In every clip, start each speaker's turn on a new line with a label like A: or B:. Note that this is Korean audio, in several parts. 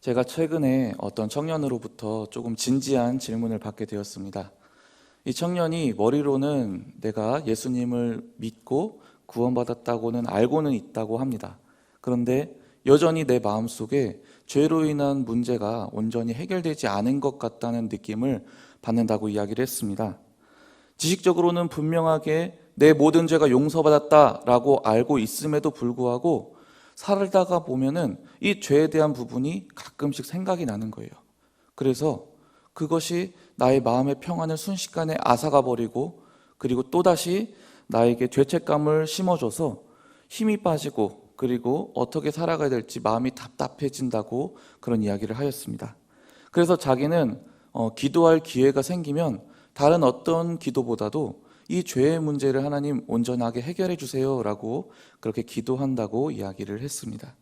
A: 제가 최근에 어떤 청년으로부터 조금 진지한 질문을 받게 되었습니다. 이 청년이 머리로는 내가 예수님을 믿고 구원받았다고는 알고는 있다고 합니다. 그런데 여전히 내 마음속에 죄로 인한 문제가 온전히 해결되지 않은 것 같다는 느낌을 받는다고 이야기를 했습니다. 지식적으로는 분명하게 내 모든 죄가 용서받았다라고 알고 있음에도 불구하고 살다가 보면은 이 죄에 대한 부분이 가끔씩 생각이 나는 거예요. 그래서 그것이 나의 마음의 평안을 순식간에 앗아가 버리고, 그리고 또다시 나에게 죄책감을 심어줘서 힘이 빠지고, 그리고 어떻게 살아가야 될지 마음이 답답해진다고 그런 이야기를 하였습니다. 그래서 자기는 기도할 기회가 생기면 다른 어떤 기도보다도 이 죄의 문제를 하나님 온전하게 해결해 주세요 라고 그렇게 기도한다고 이야기를 했습니다.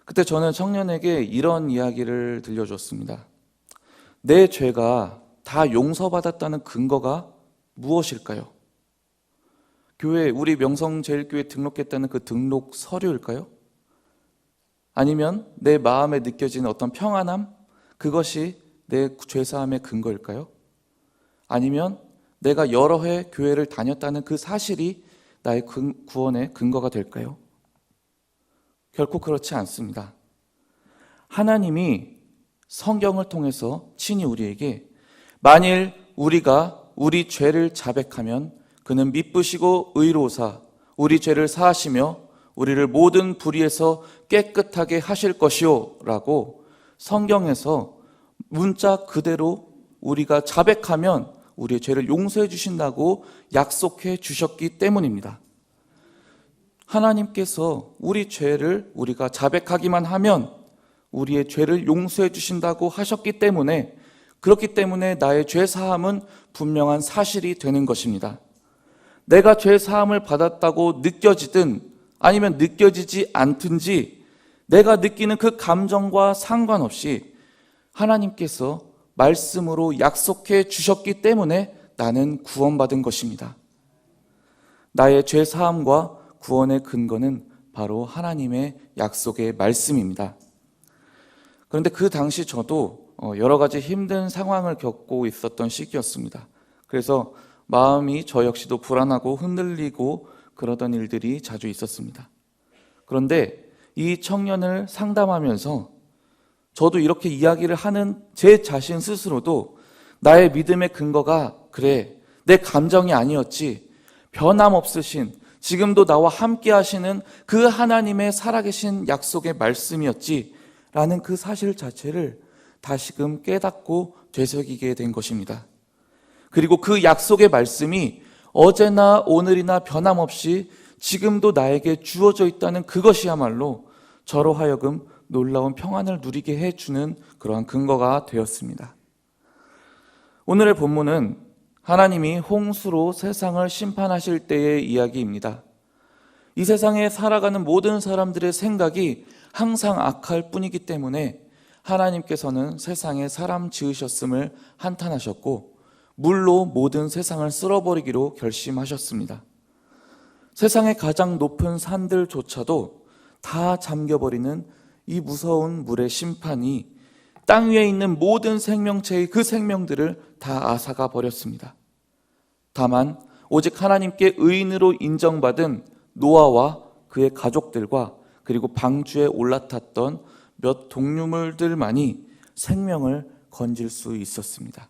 A: 그때 저는 청년에게 이런 이야기를 들려줬습니다. 내 죄가 다 용서받았다는 근거가 무엇일까요? 교회, 우리 명성제일교회 등록했다는 그 등록 서류일까요? 아니면 내 마음에 느껴지는 어떤 평안함? 그것이 내 죄사함의 근거일까요? 아니면 내가 여러 해 교회를 다녔다는 그 사실이 나의 구원의 근거가 될까요? 결코 그렇지 않습니다. 하나님이 성경을 통해서 친히 우리에게 만일 우리가 우리 죄를 자백하면 그는 미쁘시고 의로우사 우리 죄를 사하시며 우리를 모든 불의에서 깨끗하게 하실 것이요 라고 성경에서 문자 그대로 우리가 자백하면 우리의 죄를 용서해 주신다고 약속해 주셨기 때문입니다. 하나님께서 우리 죄를 우리가 자백하기만 하면 우리의 죄를 용서해 주신다고 하셨기 때문에, 그렇기 때문에 나의 죄 사함은 분명한 사실이 되는 것입니다. 내가 죄 사함을 받았다고 느껴지든 아니면 느껴지지 않든지 내가 느끼는 그 감정과 상관없이 하나님께서 말씀으로 약속해 주셨기 때문에 나는 구원받은 것입니다. 나의 죄 사함과 구원의 근거는 바로 하나님의 약속의 말씀입니다. 그런데 그 당시 저도 여러 가지 힘든 상황을 겪고 있었던 시기였습니다. 그래서 마음이 저 역시도 불안하고 흔들리고 그러던 일들이 자주 있었습니다. 그런데 이 청년을 상담하면서 저도 이렇게 이야기를 하는 제 자신 스스로도 나의 믿음의 근거가 그래, 내 감정이 아니었지, 변함없으신 지금도 나와 함께 하시는 그 하나님의 살아계신 약속의 말씀이었지 라는 그 사실 자체를 다시금 깨닫고 되새기게 된 것입니다. 그리고 그 약속의 말씀이 어제나 오늘이나 변함없이 지금도 나에게 주어져 있다는 그것이야말로 저로 하여금 놀라운 평안을 누리게 해주는 그러한 근거가 되었습니다. 오늘의 본문은 하나님이 홍수로 세상을 심판하실 때의 이야기입니다. 이 세상에 살아가는 모든 사람들의 생각이 항상 악할 뿐이기 때문에 하나님께서는 세상에 사람 지으셨음을 한탄하셨고 물로 모든 세상을 쓸어버리기로 결심하셨습니다. 세상의 가장 높은 산들조차도 다 잠겨버리는 이 무서운 물의 심판이 땅 위에 있는 모든 생명체의 그 생명들을 다 앗아가 버렸습니다. 다만 오직 하나님께 의인으로 인정받은 노아와 그의 가족들과 그리고 방주에 올라탔던 몇 동류물들만이 생명을 건질 수 있었습니다.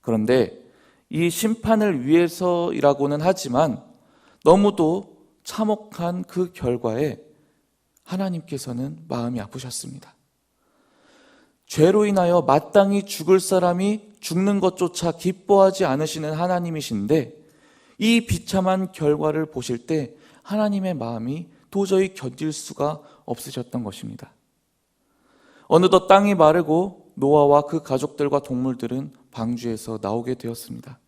A: 그런데 이 심판을 위해서이라고는 하지만 너무도 참혹한 그 결과에 하나님께서는 마음이 아프셨습니다. 죄로 인하여 마땅히 죽을 사람이 죽는 것조차 기뻐하지 않으시는 하나님이신데 이 비참한 결과를 보실 때 하나님의 마음이 도저히 견딜 수가 없으셨던 것입니다. 어느덧 땅이 마르고 노아와 그 가족들과 동물들은 방주에서 나오게 되었습니다.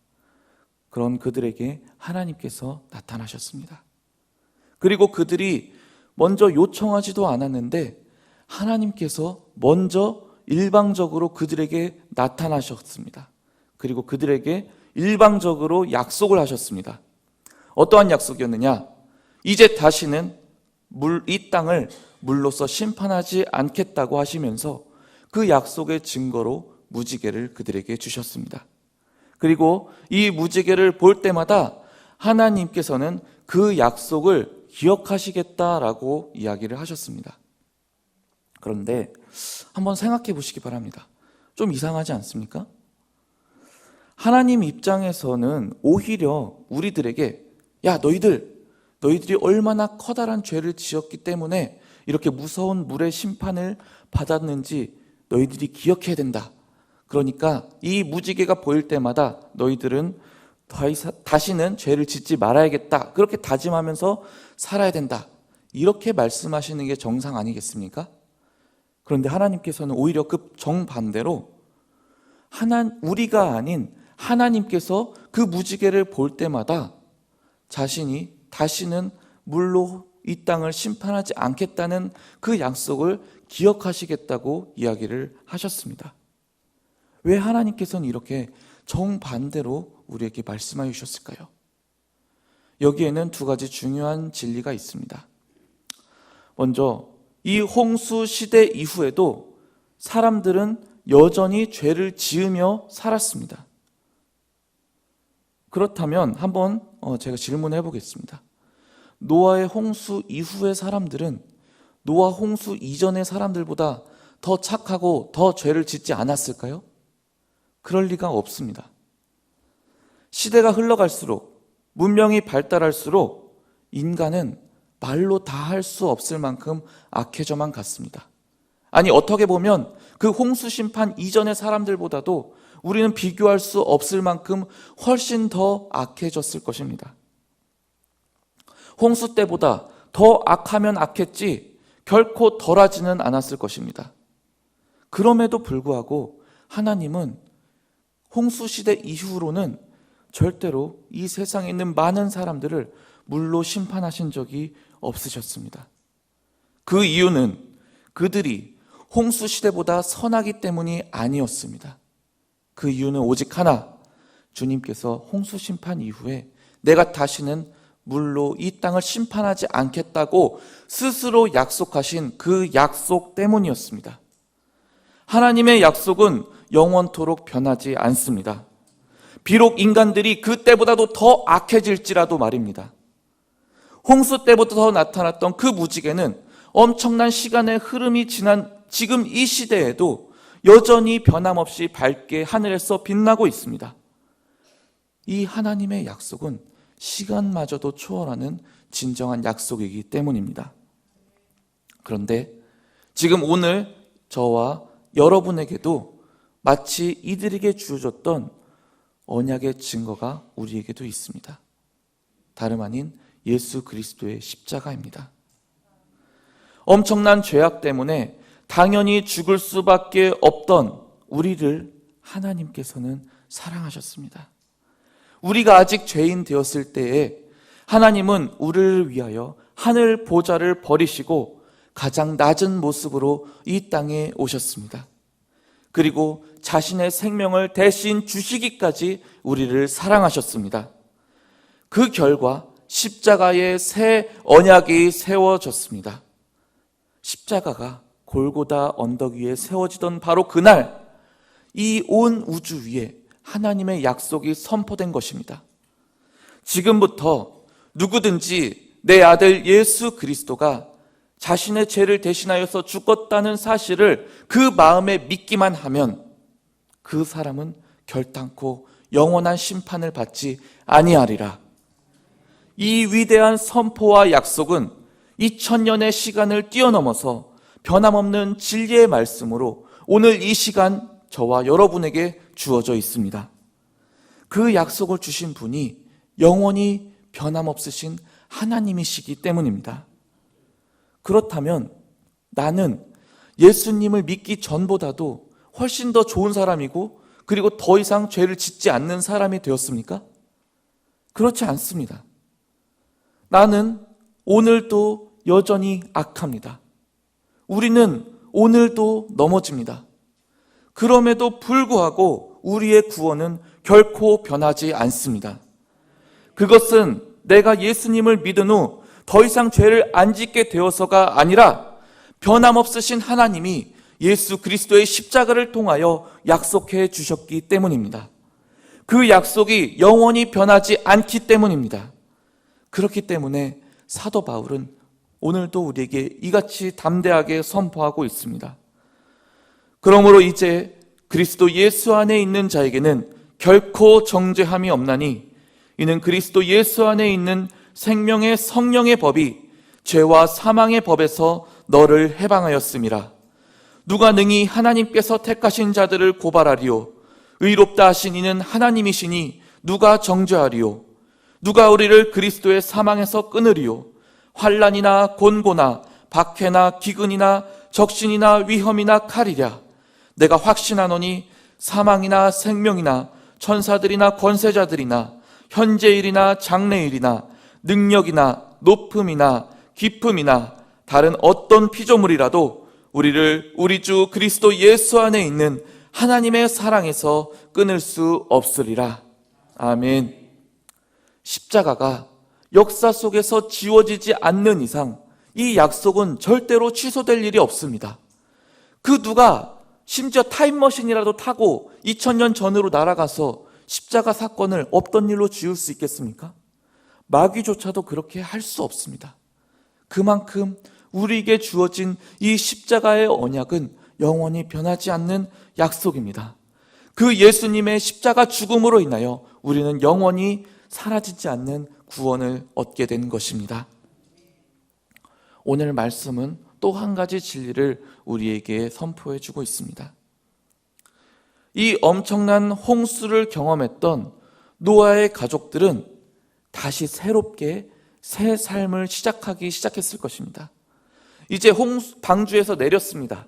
A: 그런 그들에게 하나님께서 나타나셨습니다. 그리고 그들이 먼저 요청하지도 않았는데 하나님께서 먼저 일방적으로 그들에게 나타나셨습니다. 그리고 그들에게 일방적으로 약속을 하셨습니다. 어떠한 약속이었느냐? 이제 다시는 이 땅을 물로써 심판하지 않겠다고 하시면서 그 약속의 증거로 무지개를 그들에게 주셨습니다. 그리고 이 무지개를 볼 때마다 하나님께서는 그 약속을 기억하시겠다라고 이야기를 하셨습니다. 그런데 한번 생각해 보시기 바랍니다. 좀 이상하지 않습니까? 하나님 입장에서는 오히려 우리들에게 야, 너희들이 얼마나 커다란 죄를 지었기 때문에 이렇게 무서운 물의 심판을 받았는지 너희들이 기억해야 된다. 그러니까 이 무지개가 보일 때마다 너희들은 다시는 죄를 짓지 말아야겠다. 그렇게 다짐하면서 살아야 된다. 이렇게 말씀하시는 게 정상 아니겠습니까? 그런데 하나님께서는 오히려 그 정반대로 우리가 아닌 하나님께서 그 무지개를 볼 때마다 자신이 다시는 물로 이 땅을 심판하지 않겠다는 그 약속을 기억하시겠다고 이야기를 하셨습니다. 왜 하나님께서는 이렇게 정반대로 우리에게 말씀하여 주셨을까요? 여기에는 두 가지 중요한 진리가 있습니다. 먼저 이 홍수 시대 이후에도 사람들은 여전히 죄를 지으며 살았습니다. 그렇다면 한번 제가 질문해 보겠습니다. 노아의 홍수 이후의 사람들은 노아 홍수 이전의 사람들보다 더 착하고 더 죄를 짓지 않았을까요? 그럴 리가 없습니다. 시대가 흘러갈수록 문명이 발달할수록 인간은 말로 다 할 수 없을 만큼 악해져만 갔습니다. 아니, 어떻게 보면 그 홍수 심판 이전의 사람들보다도 우리는 비교할 수 없을 만큼 훨씬 더 악해졌을 것입니다. 홍수 때보다 더 악하면 악했지 결코 덜하지는 않았을 것입니다. 그럼에도 불구하고 하나님은 홍수 시대 이후로는 절대로 이 세상에 있는 많은 사람들을 물로 심판하신 적이 없으셨습니다. 그 이유는 그들이 홍수 시대보다 선하기 때문이 아니었습니다. 그 이유는 오직 하나, 주님께서 홍수 심판 이후에 내가 다시는 물로 이 땅을 심판하지 않겠다고 스스로 약속하신 그 약속 때문이었습니다. 하나님의 약속은 영원토록 변하지 않습니다. 비록 인간들이 그때보다도 더 악해질지라도 말입니다. 홍수 때부터 더 나타났던 그 무지개는 엄청난 시간의 흐름이 지난 지금 이 시대에도 여전히 변함없이 밝게 하늘에서 빛나고 있습니다. 이 하나님의 약속은 시간마저도 초월하는 진정한 약속이기 때문입니다. 그런데 지금 오늘 저와 여러분에게도 마치 이들에게 주어졌던 언약의 증거가 우리에게도 있습니다. 다름 아닌 예수 그리스도의 십자가입니다. 엄청난 죄악 때문에 당연히 죽을 수밖에 없던 우리를 하나님께서는 사랑하셨습니다. 우리가 아직 죄인 되었을 때에 하나님은 우리를 위하여 하늘 보좌를 버리시고 가장 낮은 모습으로 이 땅에 오셨습니다. 그리고 자신의 생명을 대신 주시기까지 우리를 사랑하셨습니다. 그 결과 십자가의 새 언약이 세워졌습니다. 십자가가 골고다 언덕 위에 세워지던 바로 그날 이 온 우주 위에 하나님의 약속이 선포된 것입니다. 지금부터 누구든지 내 아들 예수 그리스도가 자신의 죄를 대신하여서 죽었다는 사실을 그 마음에 믿기만 하면 그 사람은 결단코 영원한 심판을 받지 아니하리라. 이 위대한 선포와 약속은 2000년의 시간을 뛰어넘어서 변함없는 진리의 말씀으로 오늘 이 시간 저와 여러분에게 주어져 있습니다. 그 약속을 주신 분이 영원히 변함없으신 하나님이시기 때문입니다. 그렇다면 나는 예수님을 믿기 전보다도 훨씬 더 좋은 사람이고 그리고 더 이상 죄를 짓지 않는 사람이 되었습니까? 그렇지 않습니다. 나는 오늘도 여전히 악합니다. 우리는 오늘도 넘어집니다. 그럼에도 불구하고 우리의 구원은 결코 변하지 않습니다. 그것은 내가 예수님을 믿은 후 더 이상 죄를 안 짓게 되어서가 아니라 변함없으신 하나님이 예수 그리스도의 십자가를 통하여 약속해 주셨기 때문입니다. 그 약속이 영원히 변하지 않기 때문입니다. 그렇기 때문에 사도 바울은 오늘도 우리에게 이같이 담대하게 선포하고 있습니다. 그러므로 이제 그리스도 예수 안에 있는 자에게는 결코 정죄함이 없나니 이는 그리스도 예수 안에 있는 생명의 성령의 법이 죄와 사망의 법에서 너를 해방하였음이라. 누가 능히 하나님께서 택하신 자들을 고발하리요? 의롭다 하신 이는 하나님이시니 누가 정죄하리요? 누가 우리를 그리스도의 사망에서 끊으리요? 환난이나 곤고나 박해나 기근이나 적신이나 위험이나 칼이랴. 내가 확신하노니 사망이나 생명이나 천사들이나 권세자들이나 현재일이나 장래일이나 능력이나 높음이나 깊음이나 다른 어떤 피조물이라도 우리를 우리 주 그리스도 예수 안에 있는 하나님의 사랑에서 끊을 수 없으리라. 아멘. 십자가가 역사 속에서 지워지지 않는 이상 이 약속은 절대로 취소될 일이 없습니다. 그 누가 심지어 타임머신이라도 타고 2000년 전으로 날아가서 십자가 사건을 없던 일로 지울 수 있겠습니까? 마귀조차도 그렇게 할 수 없습니다. 그만큼 우리에게 주어진 이 십자가의 언약은 영원히 변하지 않는 약속입니다. 그 예수님의 십자가 죽음으로 인하여 우리는 영원히 사라지지 않는 구원을 얻게 된 것입니다. 오늘 말씀은 또 한 가지 진리를 우리에게 선포해 주고 있습니다. 이 엄청난 홍수를 경험했던 노아의 가족들은 다시 새롭게 새 삶을 시작했을 것입니다. 이제 방주에서 내렸습니다.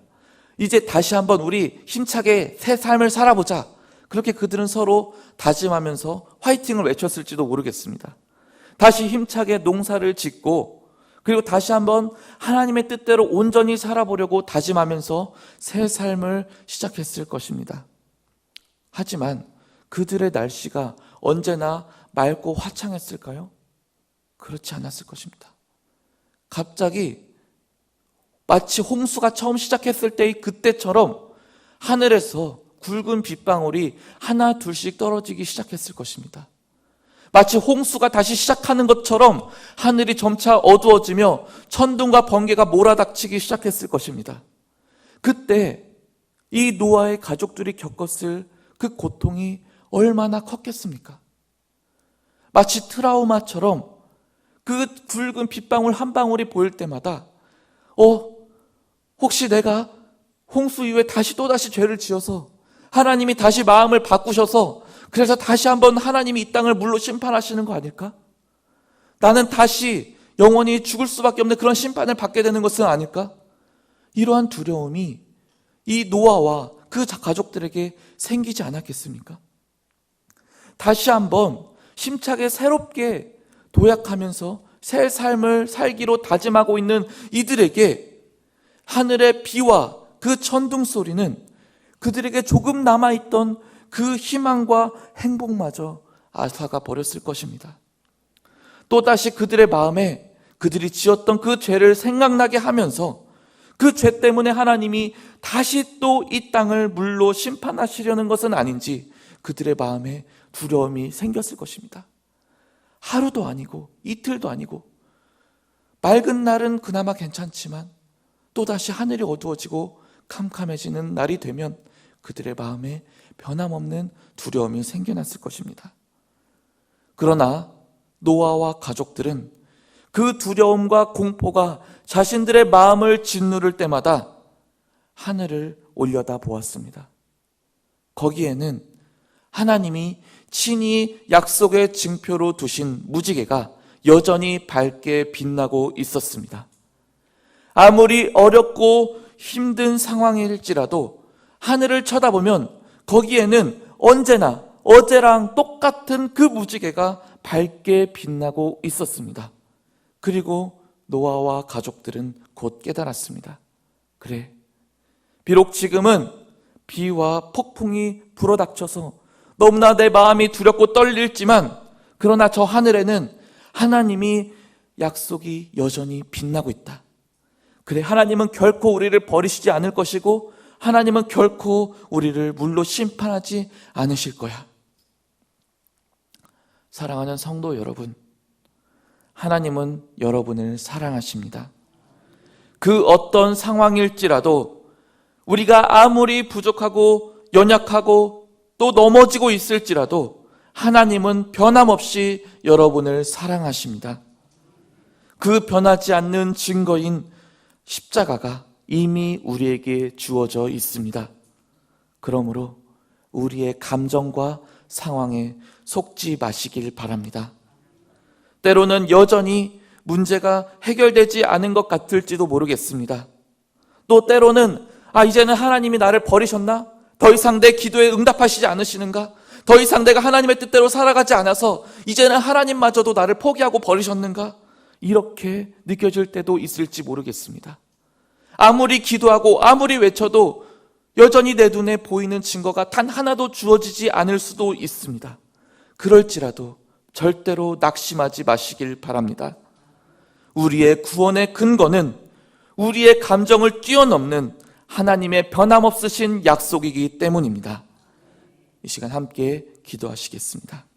A: 이제 다시 한번 우리 힘차게 새 삶을 살아보자. 그렇게 그들은 서로 다짐하면서 화이팅을 외쳤을지도 모르겠습니다. 다시 힘차게 농사를 짓고 그리고 다시 한번 하나님의 뜻대로 온전히 살아보려고 다짐하면서 새 삶을 시작했을 것입니다. 하지만 그들의 날씨가 언제나 맑고 화창했을까요? 그렇지 않았을 것입니다. 갑자기 마치 홍수가 처음 시작했을 때의 그때처럼 하늘에서 굵은 빗방울이 하나 둘씩 떨어지기 시작했을 것입니다. 마치 홍수가 다시 시작하는 것처럼 하늘이 점차 어두워지며 천둥과 번개가 몰아닥치기 시작했을 것입니다. 그때 이 노아의 가족들이 겪었을 그 고통이 얼마나 컸겠습니까? 마치 트라우마처럼 그 굵은 빗방울 한 방울이 보일 때마다 혹시 내가 홍수 이후에 또다시 죄를 지어서 하나님이 다시 마음을 바꾸셔서 그래서 다시 한번 하나님이 이 땅을 물로 심판하시는 거 아닐까? 나는 다시 영원히 죽을 수밖에 없는 그런 심판을 받게 되는 것은 아닐까? 이러한 두려움이 이 노아와 그 가족들에게 생기지 않았겠습니까? 다시 한번 힘차게 새롭게 도약하면서 새 삶을 살기로 다짐하고 있는 이들에게 하늘의 비와 그 천둥 소리는 그들에게 조금 남아있던 그 희망과 행복마저 앗아가 버렸을 것입니다. 또다시 그들의 마음에 그들이 지었던 그 죄를 생각나게 하면서 그 죄 때문에 하나님이 다시 또 이 땅을 물로 심판하시려는 것은 아닌지 그들의 마음에 두려움이 생겼을 것입니다. 하루도 아니고 이틀도 아니고 맑은 날은 그나마 괜찮지만 또다시 하늘이 어두워지고 캄캄해지는 날이 되면 그들의 마음에 변함없는 두려움이 생겨났을 것입니다. 그러나 노아와 가족들은 그 두려움과 공포가 자신들의 마음을 짓누를 때마다 하늘을 올려다 보았습니다. 거기에는 하나님이 친히 약속의 징표로 두신 무지개가 여전히 밝게 빛나고 있었습니다. 아무리 어렵고 힘든 상황일지라도 하늘을 쳐다보면 거기에는 언제나 어제랑 똑같은 그 무지개가 밝게 빛나고 있었습니다. 그리고 노아와 가족들은 곧 깨달았습니다. 그래, 비록 지금은 비와 폭풍이 불어닥쳐서 너무나 내 마음이 두렵고 떨릴지만 그러나 저 하늘에는 하나님이 약속이 여전히 빛나고 있다. 그래, 하나님은 결코 우리를 버리시지 않을 것이고 하나님은 결코 우리를 물로 심판하지 않으실 거야. 사랑하는 성도 여러분, 하나님은 여러분을 사랑하십니다. 그 어떤 상황일지라도 우리가 아무리 부족하고 연약하고 또 넘어지고 있을지라도 하나님은 변함없이 여러분을 사랑하십니다. 그 변하지 않는 증거인 십자가가 이미 우리에게 주어져 있습니다. 그러므로 우리의 감정과 상황에 속지 마시길 바랍니다. 때로는 여전히 문제가 해결되지 않은 것 같을지도 모르겠습니다. 또 때로는 이제는 하나님이 나를 버리셨나? 더 이상 내 기도에 응답하시지 않으시는가? 더 이상 내가 하나님의 뜻대로 살아가지 않아서 이제는 하나님마저도 나를 포기하고 버리셨는가? 이렇게 느껴질 때도 있을지 모르겠습니다. 아무리 기도하고 아무리 외쳐도 여전히 내 눈에 보이는 증거가 단 하나도 주어지지 않을 수도 있습니다. 그럴지라도 절대로 낙심하지 마시길 바랍니다. 우리의 구원의 근거는 우리의 감정을 뛰어넘는 하나님의 변함없으신 약속이기 때문입니다. 이 시간 함께 기도하시겠습니다.